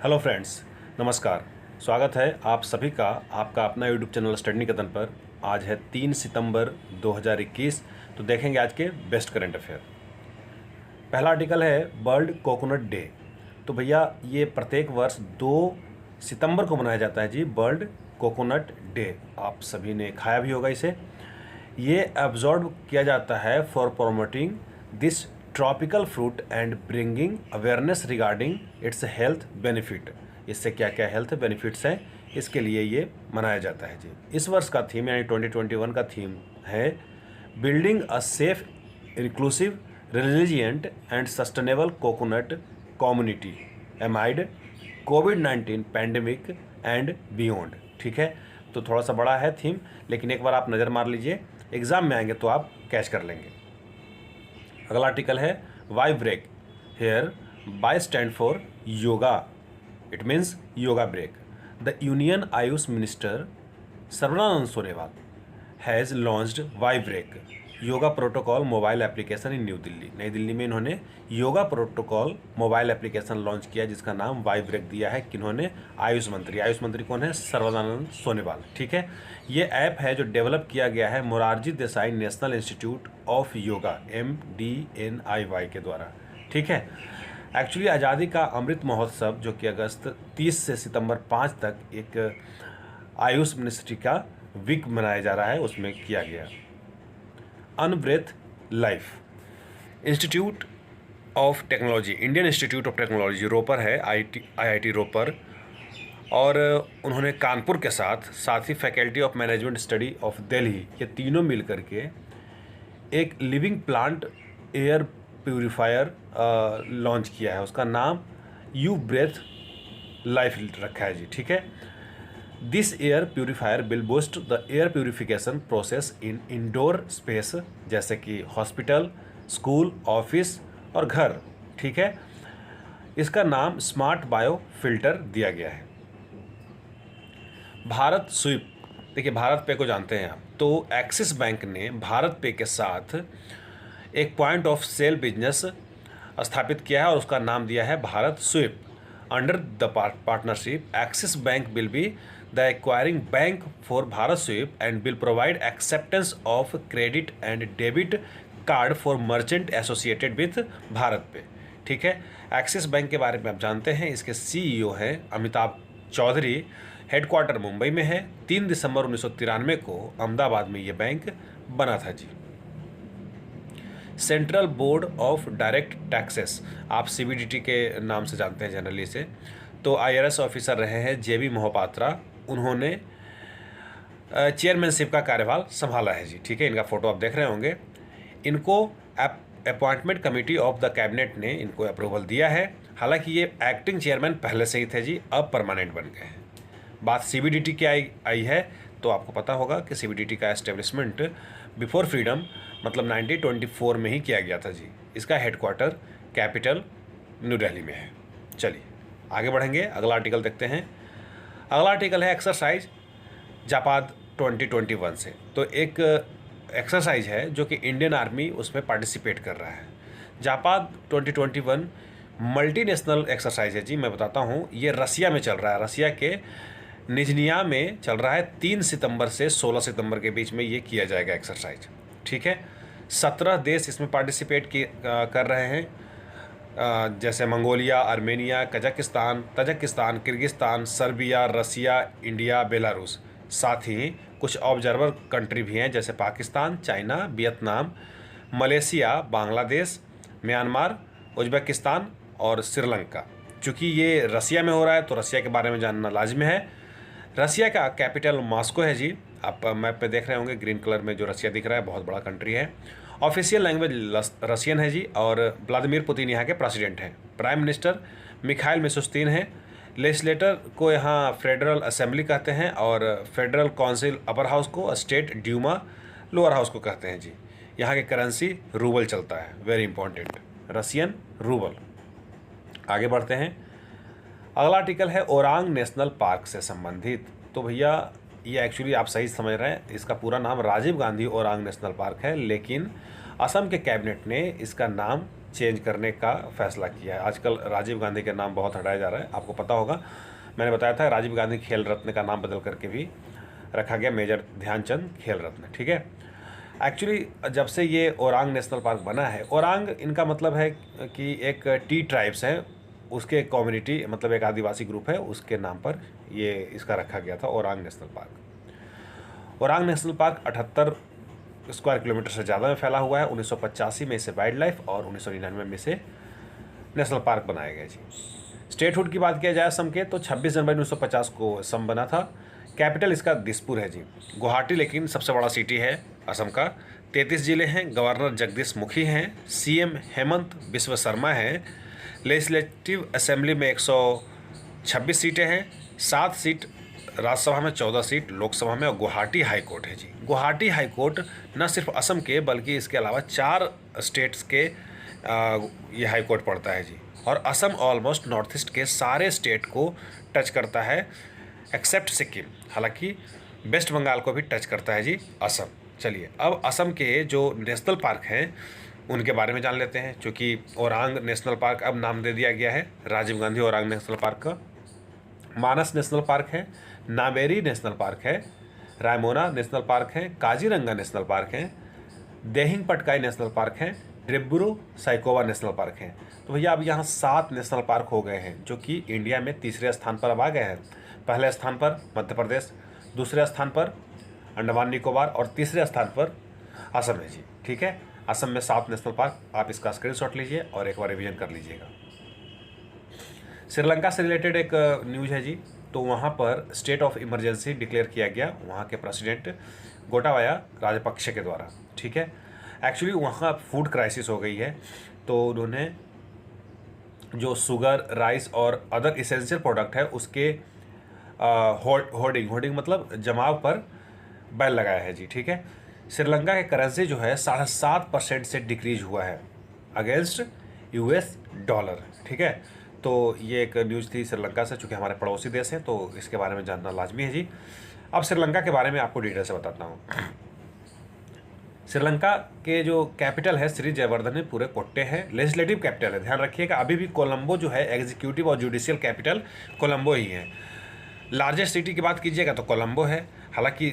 Hello friends, नमस्कार। स्वागत है आप सभी का आपका अपना यूट्यूब चैनल स्टडी निकेतन पर। आज है 3 सितंबर 2021। तो देखेंगे आज के बेस्ट करंट अफेयर। पहला आर्टिकल है वर्ल्ड कोकोनट डे। तो भैया ये प्रत्येक वर्ष 2 सितंबर को मनाया जाता है जी, वर्ल्ड कोकोनट डे। आप सभी ने खाया भी होगा इसे। ये एब्जॉर्ब किया जाता है for promoting this tropical fruit and bringing awareness regarding it's health benefit. इससे क्या क्या हेल्थ बेनिफिट्स हैं, इसके लिए ये मनाया जाता है जी। इस वर्ष का थीम यानी 2021 का थीम है building a safe inclusive resilient and sustainable coconut community amid कोविड-19 पैंडेमिक एंड बियॉन्ड। ठीक है, तो थोड़ा सा बड़ा है थीम, लेकिन एक बार आप नज़र मार लीजिए, एग्जाम में आएंगे तो आप कैच कर लेंगे। अगला आर्टिकल है Y break. Here by stand for yoga, it means yoga break. The union AYUSH minister Sarbananda Sonowal has launched Y break yoga protocol mobile application in New Delhi. नई दिल्ली में इन्होंने yoga protocol mobile application launch किया जिसका नाम वाई ब्रेक दिया है किन्होंने, आयुष मंत्री कौन है, सर्बानंद सोनोवाल। ठीक है, ये ऐप है जो डेवलप किया गया है Morarji Desai national institute of yoga MDNIY के द्वारा। ठीक है, एक्चुअली आज़ादी का अमृत महोत्सव जो कि अगस्त 30 से सितंबर 5 तक एक आयुष मिनिस्ट्री का वीक मनाया जा रहा है, उसमें किया गया। अनब्रेथ life institute of technology, Indian institute of technology Ropar है, IIT रोपर, और उन्होंने कानपुर के साथ ही faculty of management study of Delhi, ये तीनों मिल करके एक living plant air purifier launch किया है। उसका नाम यू ब्रेथ लाइफ रखा है जी। ठीक है, this air purifier will boost the air purification process in indoor space जैसे कि हॉस्पिटल, स्कूल, ऑफिस और घर। ठीक है, इसका नाम स्मार्ट बायो फिल्टर दिया गया है। भारत स्वीप, देखिए भारत पे को जानते हैं आप, तो एक्सिस बैंक ने भारत पे के साथ एक पॉइंट ऑफ सेल बिजनेस स्थापित किया है और उसका नाम दिया है Bharat Swipe. Under the partnership Axis bank will be the acquiring bank for Bharat Swipe and will provide acceptance of credit and debit card for merchant associated with Bharat Pe. ठीक है, एक्सिस बैंक के बारे में आप जानते हैं, इसके CEO हैं अमिताभ चौधरी, हेडक्वार्टर मुंबई में है। 3 दिसंबर 1993 को अहमदाबाद में ये बैंक बना था जी। Central board of direct taxes, आप CBDT के नाम से जानते हैं जनरली से, तो IRS ऑफिसर रहे हैं JB मोहपात्रा, उन्होंने चेयरमैनशिप का कार्यभार संभाला है जी। ठीक है, इनका फोटो आप देख रहे होंगे। इनको appointment committee of the cabinet ने इनको अप्रूवल दिया है। हालांकि ये एक्टिंग चेयरमैन पहले से ही थे जी, अब परमानेंट बन गए हैं। बात CBDT की आई है तो आपको पता होगा कि CBDT का एस्टेब्लिशमेंट बिफोर फ्रीडम मतलब 1924 में ही किया गया था जी। इसका हेडक्वार्टर कैपिटल न्यू दिल्ली में है। चलिए आगे बढ़ेंगे, अगला आर्टिकल देखते हैं। अगला आर्टिकल है एक्सरसाइज जापाद 2021 से। तो एक एक्सरसाइज है जो कि इंडियन आर्मी उसमें पार्टिसिपेट कर रहा है। जापाद 2021 मल्टीनेशनल एक्सरसाइज है जी, मैं बताता हूँ। ये रसिया में चल रहा है, रसिया के निजनिया में चल रहा है। 3 सितंबर से 16 सितंबर के बीच में ये किया जाएगा एक्सरसाइज। ठीक है, 17 देश इसमें पार्टिसिपेट कर रहे हैं, जैसे Mongolia, Armenia, Kazakhstan, Tajikistan, Kyrgyzstan, Serbia, Russia, India, Belarus. साथ ही कुछ ऑब्जर्वर कंट्री भी हैं जैसे Pakistan, China, Vietnam, Malaysia, Bangladesh, Myanmar, Uzbekistan और श्रीलंका। चूँकि ये रसिया में हो रहा है तो रसिया के बारे में जानना लाजमी है। रसिया का कैपिटल मॉस्को है जी, आप मैप पे देख रहे होंगे ग्रीन कलर में जो रसिया दिख रहा है, बहुत बड़ा कंट्री है। ऑफिशियल लैंग्वेज रसियन है जी, और व्लादिमीर पुतिन यहाँ के प्रेसिडेंट हैं। प्राइम मिनिस्टर मिखाइल मिशुस्तिन हैं। लेजिस्लेटर को यहाँ फेडरल असेंबली कहते हैं, और फेडरल काउंसिल अपर हाउस को स्टेट ड्यूमा लोअर हाउस को कहते हैं जी। यहाँ की करेंसी रूबल चलता है, वेरी इंपॉर्टेंट, रसियन रूबल। आगे बढ़ते हैं, अगला आर्टिकल है ओरांग नेशनल पार्क से संबंधित। तो भैया ये एक्चुअली आप सही समझ रहे हैं, इसका पूरा नाम राजीव गांधी ओरांग नेशनल पार्क है, लेकिन असम के कैबिनेट ने इसका नाम चेंज करने का फैसला किया है। आजकल राजीव गांधी के नाम बहुत हटाया जा रहा है, आपको पता होगा, मैंने बताया था राजीव गांधी खेल रत्न का नाम बदल करके भी रखा गया मेजर ध्यानचंद खेल रत्न, ठीक है। एक्चुअली जब से ये ओरांग नेशनल पार्क बना है, ओरांग इनका मतलब है कि एक टी ट्राइब्स है, उसके कम्युनिटी मतलब एक आदिवासी ग्रुप है, उसके नाम पर ये इसका रखा गया था Orang national park. Orang national park 78 square kilometre से ज़्यादा में फैला हुआ है। 1985 में इसे वाइल्ड लाइफ और 1999 में इसे नेशनल पार्क बनाया गया जी। स्टेटहुड की बात किया जाए असम के, तो 26 जनवरी 1950 को असम बना था। कैपिटल इसका दिसपुर है जी। गुवाहाटी लेकिन सबसे बड़ा सिटी है असम का। 33 जिले हैं, गवर्नर जगदीश मुखी हैं, सीएम हेमंत बिस्व शर्मा हैं। लेजिस्लेटिव असेंबली में 126 सीटें हैं, 7 सीट राज्यसभा में, 14 सीट लोकसभा में, और गुवाहाटी हाई कोर्ट है जी। गुवाहाटी हाई कोर्ट न सिर्फ असम के बल्कि इसके अलावा 4 स्टेट्स के ये हाई कोर्ट पड़ता है जी। और असम ऑलमोस्ट नॉर्थ ईस्ट के सारे स्टेट को टच करता है एक्सेप्ट सिक्किम, हालांकि वेस्ट बंगाल को भी टच करता है जी असम। चलिए अब असम के जो नेशनल पार्क हैं उनके बारे में जान लेते हैं। चूँकि ओरांग नेशनल पार्क अब नाम दे दिया गया है राजीव गांधी ओरांग नेशनल पार्क का। मानस नेशनल पार्क है, नामेरी नेशनल पार्क है, रायमोना नेशनल पार्क है, काजीरंगा नेशनल पार्क है, देहिंग पटकाई नेशनल पार्क है, डिब्रू साइकोवा नेशनल पार्क है। तो भैया अब यहाँ 7 नेशनल पार्क हो गए हैं जो कि इंडिया में तीसरे स्थान पर अब आ गए हैं। पहले स्थान पर मध्य प्रदेश, दूसरे स्थान पर अंडमान निकोबार और तीसरे स्थान पर असम है जी, ठीक है। असम में 7 नेशनल पार्क, आप इसका स्क्रीनशॉट लीजिए और एक बार रिवीजन कर लीजिएगा। श्रीलंका से रिलेटेड एक न्यूज़ है जी। तो वहाँ पर स्टेट ऑफ इमरजेंसी डिक्लेयर किया गया वहाँ के प्रेसिडेंट गोटाबाया राजपक्षे के द्वारा, ठीक है। एक्चुअली वहाँ फूड क्राइसिस हो गई है, तो उन्होंने जो शुगर, राइस और अदर इसेंशियल प्रोडक्ट है उसके होर्डिंग मतलब जमाव पर बैन लगाया है जी, ठीक है। श्रीलंका के करेंसी जो है 7.5% से डिक्रीज हुआ है अगेंस्ट यूएस डॉलर, ठीक है। तो ये एक न्यूज़ थी श्रीलंका से, चूँकि हमारे पड़ोसी देश हैं तो इसके बारे में जानना लाजमी है जी। अब श्रीलंका के बारे में आपको डिटेल से बताता हूँ। श्रीलंका के जो कैपिटल है श्री जयवर्धन में पूरे कोट्टे हैं, लेजिस्लेटिव कैपिटल है, ध्यान रखिएगा। अभी भी कोलंबो जो है एग्जीक्यूटिव और जुडिशियल कैपिटल कोलंबो ही है। लार्जेस्ट सिटी की बात कीजिएगा तो कोलंबो है, हालांकि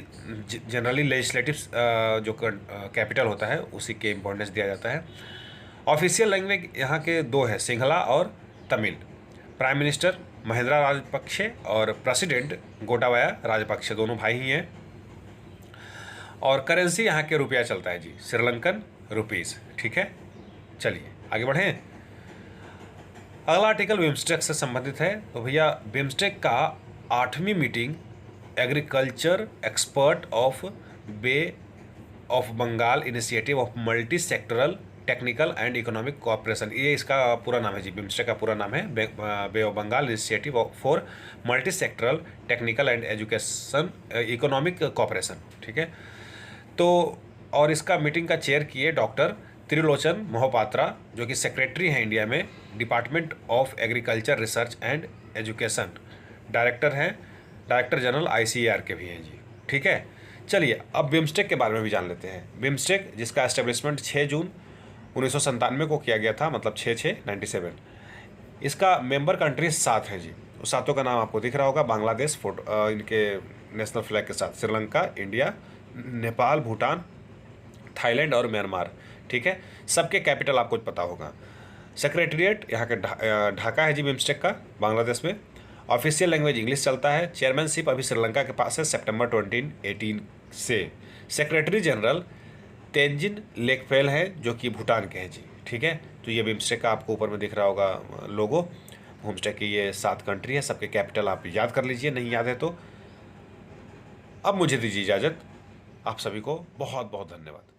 जनरली लेजिस्लेटिव जो कैपिटल होता है उसी के इम्पोर्टेंस दिया जाता है। ऑफिशियल लैंग्वेज यहाँ के 2 है, सिंहला और तमिल। प्राइम मिनिस्टर महिंद्रा राजपक्षे और प्रेसिडेंट गोटाबाया राजपक्षे दोनों भाई ही हैं। और करेंसी यहाँ के रुपया चलता है जी, श्रीलंकन रुपीज़, ठीक है। चलिए आगे बढ़ें। अगला आर्टिकल बिम्स्टेक से संबंधित है। तो भैया बिम्स्टेक का 8वीं meeting agriculture expert of Bay of Bengal initiative of multi sectoral technical and economic cooperation, ये इसका पूरा नाम है जी। बिम्स्टेक का पूरा नाम है Bay of Bengal initiative for multi sectoral technical and education economic cooperation, ठीक है। तो और इसका मीटिंग का चेयर किए डॉक्टर त्रिलोचन मोहपात्रा, जो कि सेक्रेटरी हैं इंडिया में department of agriculture research and education, director हैं, डायरेक्टर जनरल ICAR के भी हैं जी, ठीक है। चलिए अब बिम्स्टेक के बारे में भी जान लेते हैं। बिम्स्टेक जिसका एस्टेब्लिशमेंट 6 जून 1997 को किया गया था, मतलब 6/6/97। इसका मेंबर कंट्रीज 7 हैं जी। उस 7 का नाम आपको दिख रहा होगा, बांग्लादेश फोटो इनके नेशनल फ्लैग के साथ, श्रीलंका, इंडिया, नेपाल, भूटान, थाईलैंड और म्यांमार, ठीक है। सबके कैपिटल आपको पता होगा। सेक्रेटरीट यहाँ के ढाका है जी बिम्स्टेक का, बांग्लादेश में। ऑफिशियल लैंग्वेज इंग्लिश चलता है। चेयरमैनशिप अभी श्रीलंका के पास है सितंबर 2018 से। सेक्रेटरी जनरल तेंजिन लेकफेल है जो कि भूटान के हैं जी, ठीक है। तो ये बिम्स्टेक का आपको ऊपर में दिख रहा होगा लोगो। बिम्स्टेक की ये 7 कंट्री है, सबके कैपिटल आप याद कर लीजिए, नहीं याद है तो। अब मुझे दीजिए इजाज़त, आप सभी को बहुत बहुत धन्यवाद।